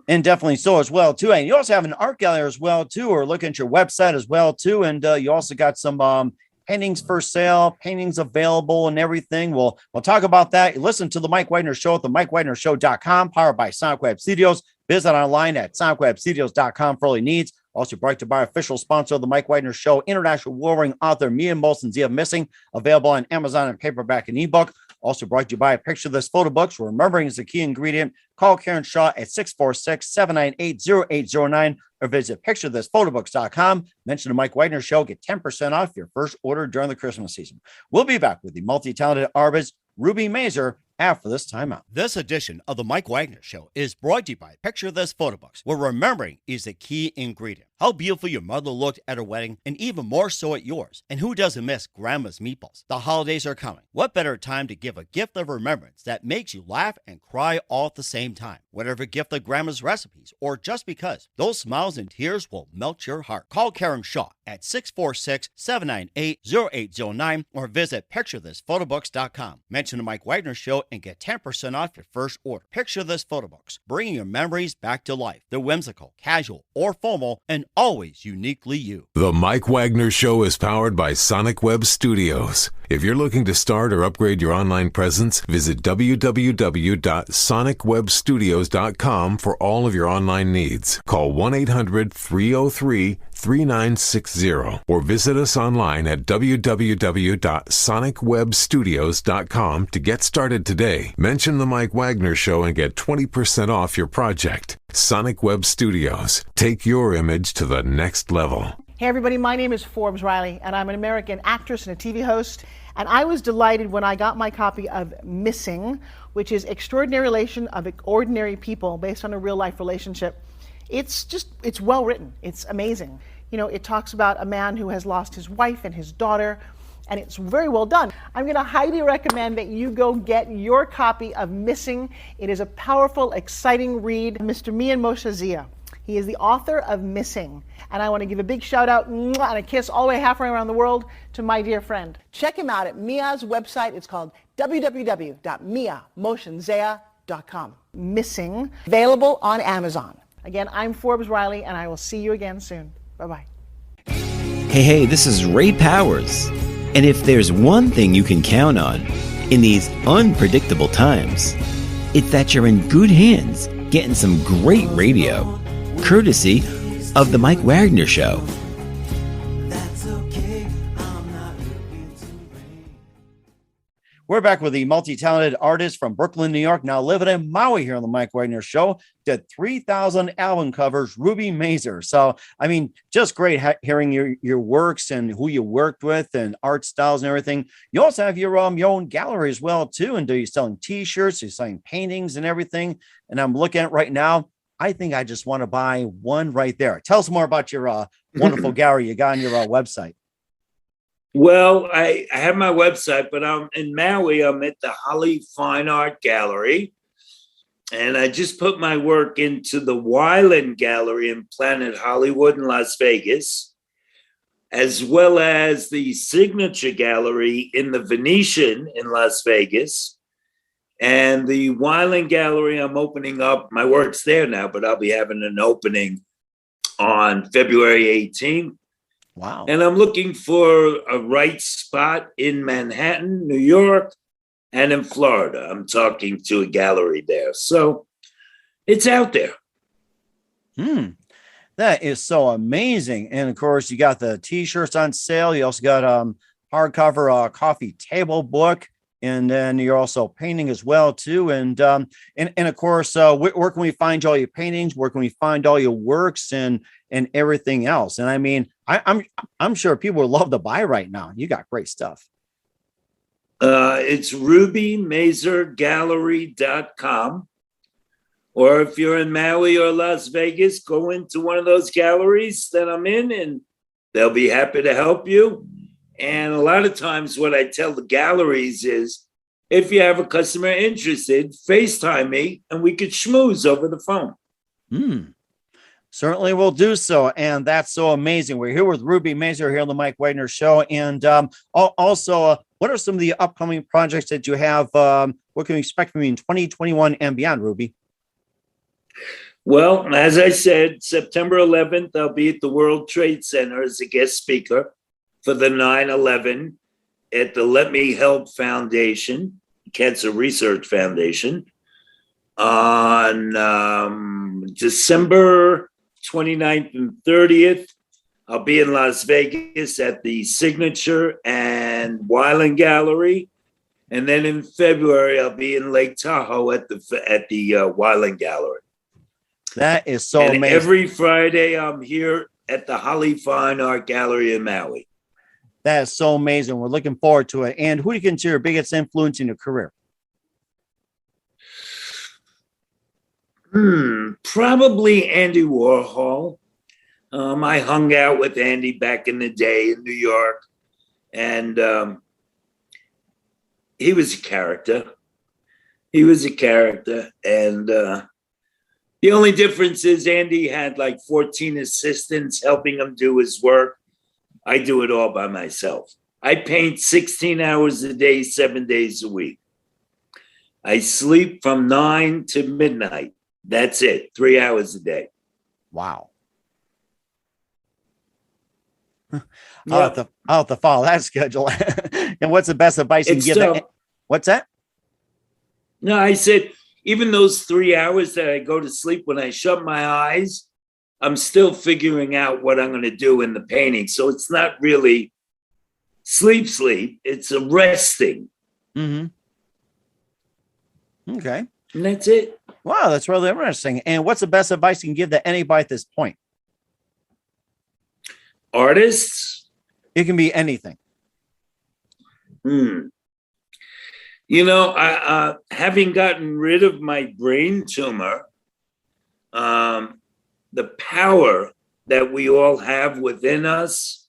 [SPEAKER 1] And definitely so as well, too. And you also have an art gallery as well, too, or look at your website as well, too. And you also got some paintings for sale, paintings available and everything. We'll talk about that. You listen to the Mike Wagner Show at the MikeWagnerShow.com, powered by Sonic Web Studios. Visit online at SonicWebStudios.com for all your needs. Also brought to you by official sponsor of the Mike Wagner Show, international warring author Mia Molson's of Missing, available on Amazon and paperback and ebook. Also brought to you by a picture of this photo books. Remembering is the key ingredient. Call Karen Shaw at 646-798-0809 or visit picturethisphotoBooks.com. Mention the Mike Wagner Show. Get 10% off your first order during the Christmas season. We'll be back with the multi-talented artist Ruby Mazur after this timeout. This edition of the Mike Wagner Show is brought to you by Picture This Photo Books, where remembering is the key ingredient. How beautiful your mother looked at her wedding, and even more so at yours. And who doesn't miss Grandma's meatballs? The holidays are coming. What better time to give a gift of remembrance that makes you laugh and cry all at the same time? Whatever gift of Grandma's recipes, or just because, those smiles and tears will melt your heart. Call Karen Shaw at 646-798-0809 or visit picturethisphotoBooks.com. Mention the Mike Wagner Show and get 10% off your first order. Picture This Photo Books, bringing your memories back to life. They're whimsical, casual, or formal, and always uniquely you.
[SPEAKER 2] The Mike Wagner Show is powered by Sonic Web Studios. If you're looking to start or upgrade your online presence, visit www.sonicwebstudios.com for all of your online needs. Call 1-800-303-3960 or visit us online at www.sonicwebstudios.com to get started today. Mention the Mike Wagner Show and get 20% off your project. Sonic Web Studios. Take your image to the next level.
[SPEAKER 5] Hey everybody, my name is Forbes Riley, and I'm an American actress and a TV host. And I was delighted when I got my copy of Missing, which is Extraordinary Relation of Ordinary People based on a real life relationship. It's well written. It's amazing. You know, it talks about a man who has lost his wife and his daughter, and it's very well done. I'm going to highly recommend that you go get your copy of Missing. It is a powerful, exciting read. Mr. Mian Moshe Zia. He is the author of Missing. And I want to give a big shout out and a kiss all the way halfway around the world to my dear friend. Check him out at Mia's website. It's called www.miamoshenzea.com. Missing, available on Amazon. Again, I'm Forbes Riley, and I will see you again soon. Bye-bye.
[SPEAKER 6] Hey, this is Ray Powers. And if there's one thing you can count on in these unpredictable times, it's that you're in good hands getting some great radio, courtesy of The Mike Wagner Show.
[SPEAKER 1] We're back with the multi-talented artist from Brooklyn, New York, now living in Maui here on the Mike Wagner Show. Did 3,000 album covers, Ruby Mazur. So, I mean, just great hearing your works and who you worked with and art styles and everything. You also have your own gallery as well, too. And you're selling T-shirts, you're selling paintings and everything. And I'm looking at it right now. I think I just want to buy one right there. Tell us more about your wonderful gallery you got on your website.
[SPEAKER 4] Well, I have my website, but I'm in Maui. I'm at the Holly Fine Art Gallery. And I just put my work into the Wyland Gallery in Planet Hollywood in Las Vegas, as well as the Signature Gallery in the Venetian in Las Vegas. And the Wyland Gallery, I'm opening up. My work's there now, but I'll be having an opening on February 18th.
[SPEAKER 1] Wow.
[SPEAKER 4] And I'm looking for a right spot in Manhattan, New York, and in Florida. I'm talking to a gallery there. So it's out there.
[SPEAKER 1] That is so amazing. And of course, you got the T-shirts on sale. You also got hardcover coffee table book. And then you're also painting as well, too. And of course, where can we find all your paintings? Where can we find all your works and everything else? And I mean, I'm sure people would love to buy right now. You got great stuff.
[SPEAKER 4] It's rubymazurgallery.com. Or if you're in Maui or Las Vegas, go into one of those galleries that I'm in, and they'll be happy to help you. And a lot of times what I tell the galleries is, if you have a customer interested, FaceTime me and we could schmooze over the phone.
[SPEAKER 1] Certainly will do so. And that's so amazing. We're here with Ruby Mazur here on the Mike Wagner Show. And also, what are some of the upcoming projects that you have? What can we expect from you in 2021 and beyond, Ruby?
[SPEAKER 4] Well, as I said, September 11th, I'll be at the World Trade Center as a guest speaker for the 9/11 at the Let Me Help Foundation, Cancer Research Foundation, on December 29th and 30th, I'll be in Las Vegas at the Signature and Wyland Gallery. And then in February, I'll be in Lake Tahoe at the Wyland Gallery.
[SPEAKER 1] That is so
[SPEAKER 4] and
[SPEAKER 1] amazing.
[SPEAKER 4] Every Friday, I'm here at the Holly Fine Art Gallery in Maui.
[SPEAKER 1] That is so amazing. We're looking forward to it. And who do you consider your biggest influence in your career?
[SPEAKER 4] Probably Andy Warhol. I hung out with Andy back in the day in New York, and he was a character. And the only difference is Andy had like 14 assistants helping him do his work. I do it all by myself. I paint 16 hours a day, 7 days a week. I sleep from 9 to midnight. That's it, 3 hours a day.
[SPEAKER 1] Wow. I'll have to follow that schedule. And what's the best advice you can give? What's that?
[SPEAKER 4] No, I said, even those 3 hours that I go to sleep, when I shut my eyes, I'm still figuring out what I'm going to do in the painting. So it's not really sleep. It's a resting.
[SPEAKER 1] Mm-hmm. Okay.
[SPEAKER 4] And that's it.
[SPEAKER 1] Wow, that's really interesting. And what's the best advice you can give to anybody at this point?
[SPEAKER 4] Artists?
[SPEAKER 1] It can be anything.
[SPEAKER 4] You know, I having gotten rid of my brain tumor, the power that we all have within us,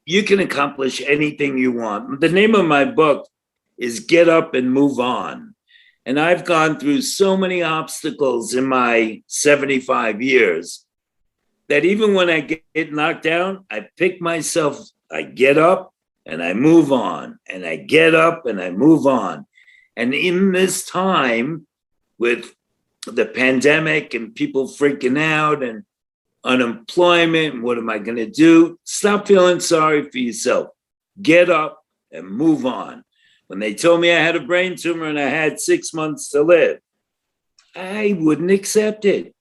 [SPEAKER 4] you can accomplish anything you want. The name of my book is Get Up and Move On. And I've gone through so many obstacles in my 75 years that even when I get knocked down, I pick myself, I get up and I move on, and I get up and I move on. And in this time with the pandemic and people freaking out and unemployment, what am I going to do? Stop feeling sorry for yourself. Get up and move on. When they told me I had a brain tumor and I had 6 months to live, I wouldn't accept it.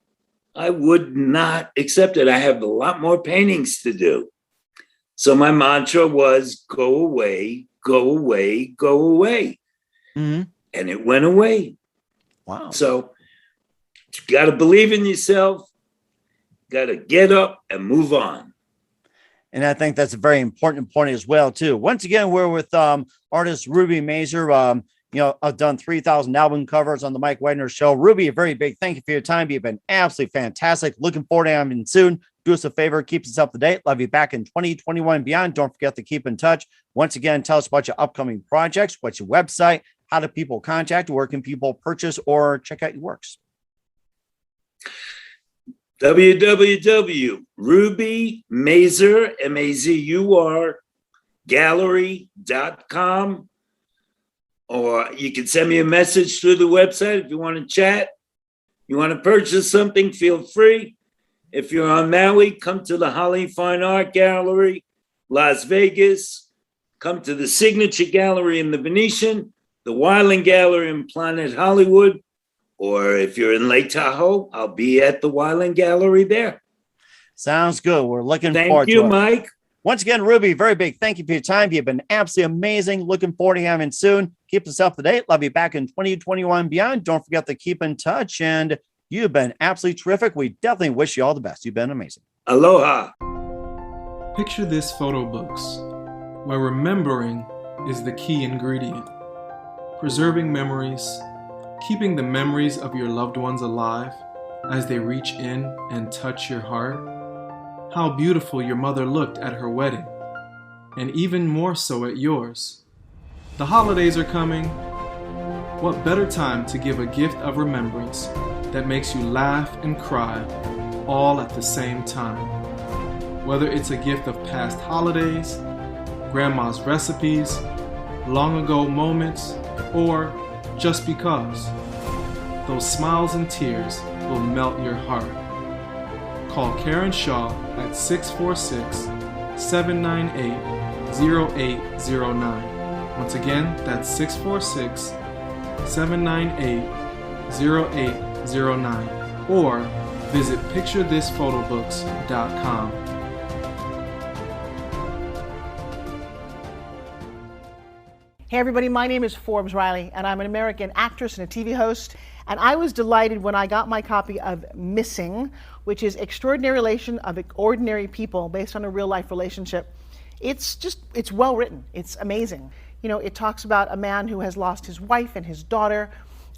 [SPEAKER 4] I would not accept it. I have a lot more paintings to do. So my mantra was go away, go away, go away.
[SPEAKER 1] Mm-hmm.
[SPEAKER 4] And it went away.
[SPEAKER 1] Wow.
[SPEAKER 4] So you got to believe in yourself, got to get up and move on.
[SPEAKER 1] And I think that's a very important point as well, too. Once again, we're with artist Ruby Mazur. I've done 3,000 album covers on the Mike Wagner Show. Ruby, a very big thank you for your time. You've been absolutely fantastic. Looking forward to having you soon. Do us a favor, keep us up to date. Love you back in 2021 and beyond. Don't forget to keep in touch. Once again, tell us about your upcoming projects. What's your website? How do people contact you? Where can people purchase or check out your works?
[SPEAKER 4] www.rubymazur, M-A-Z-U-R, gallery.com. Or you can send me a message through the website if you want to chat. You want to purchase something, feel free. If you're on Maui, come to the Holly Fine Art Gallery, Las Vegas. Come to the Signature Gallery in the Venetian, the Wyland Gallery in Planet Hollywood. Or if you're in Lake Tahoe, I'll be at the Wyland Gallery there.
[SPEAKER 1] Sounds good. We're looking forward to it.
[SPEAKER 4] Thank you, Mike.
[SPEAKER 1] Once again, Ruby, very big thank you for your time. You've been absolutely amazing. Looking forward to having you soon. Keep us up to date. Love you back in 2021 and beyond. Don't forget to keep in touch. And you've been absolutely terrific. We definitely wish you all the best. You've been amazing.
[SPEAKER 4] Aloha.
[SPEAKER 7] Picture this photo books, where remembering is the key ingredient. Preserving memories, keeping the memories of your loved ones alive as they reach in and touch your heart. How beautiful your mother looked at her wedding, and even more so at yours. The holidays are coming. What better time to give a gift of remembrance that makes you laugh and cry all at the same time? Whether it's a gift of past holidays, grandma's recipes, long ago moments, or just because, those smiles and tears will melt your heart. Call Karen Shaw at 646-798-0809. Once again, that's 646-798-0809. or visit picturethisphotobooks.com.
[SPEAKER 5] Hey everybody, my name is Forbes Riley, and I'm an American actress and a TV host. And I was delighted when I got my copy of Missing, which is Extraordinary Relation of Ordinary People based on a real life relationship. It's well written. It's amazing. You know, it talks about a man who has lost his wife and his daughter,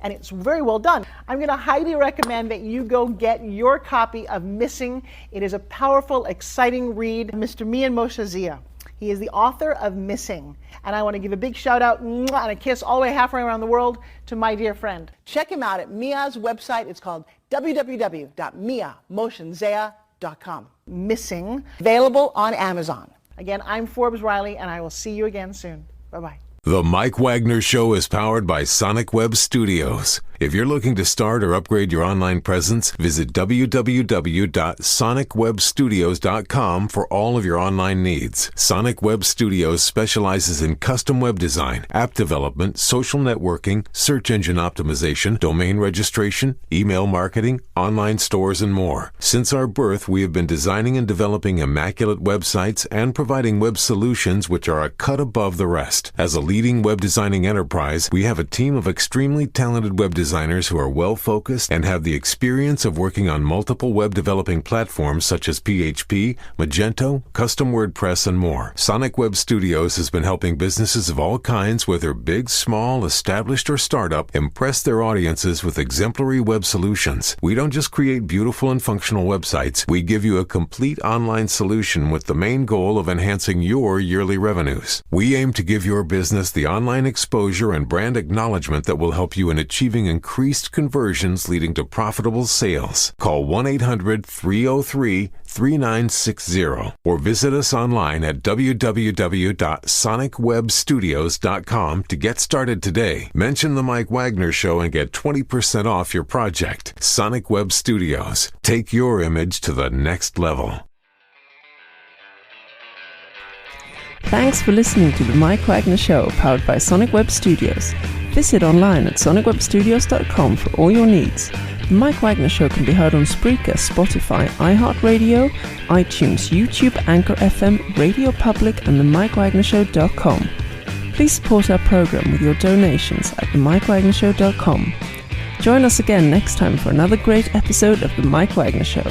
[SPEAKER 5] and it's very well done. I'm going to highly recommend that you go get your copy of Missing. It is a powerful, exciting read. Mr. Mian Moshe Zia. He is the author of Missing. And I want to give a big shout out and a kiss all the way halfway around the world to my dear friend. Check him out at Mia's website. It's called www.miamotionsea.com. Missing, available on Amazon. Again, I'm Forbes Riley, and I will see you again soon. Bye-bye.
[SPEAKER 2] The Mike Wagner Show is powered by Sonic Web Studios. If you're looking to start or upgrade your online presence, visit www.sonicwebstudios.com for all of your online needs. Sonic Web Studios specializes in custom web design, app development, social networking, search engine optimization, domain registration, email marketing, online stores, and more. Since our birth, we have been designing and developing immaculate websites and providing web solutions which are a cut above the rest. As a leading web designing enterprise, we have a team of extremely talented web designers who are well-focused and have the experience of working on multiple web developing platforms such as PHP, Magento, custom WordPress, and more. Sonic Web Studios has been helping businesses of all kinds, whether big, small, established, or startup, impress their audiences with exemplary web solutions. We don't just create beautiful and functional websites, we give you a complete online solution with the main goal of enhancing your yearly revenues. We aim to give your business the online exposure and brand acknowledgement that will help you in achieving increased conversions leading to profitable sales. Call 1-800-303-3960 or visit us online at www.sonicwebstudios.com to get started today. Mention the Mike Wagner Show and get 20% off your project. Sonic Web Studios. Take your image to the next level.
[SPEAKER 3] Thanks for listening to the Mike Wagner Show, powered by Sonic Web Studios. Visit online at sonicwebstudios.com for all your needs. The Mike Wagner Show can be heard on Spreaker, Spotify, iHeartRadio, iTunes, YouTube, Anchor FM, Radio Public, and themikewagnershow.com. Please support our program with your donations at themikewagnershow.com. Join us again next time for another great episode of The Mike Wagner Show.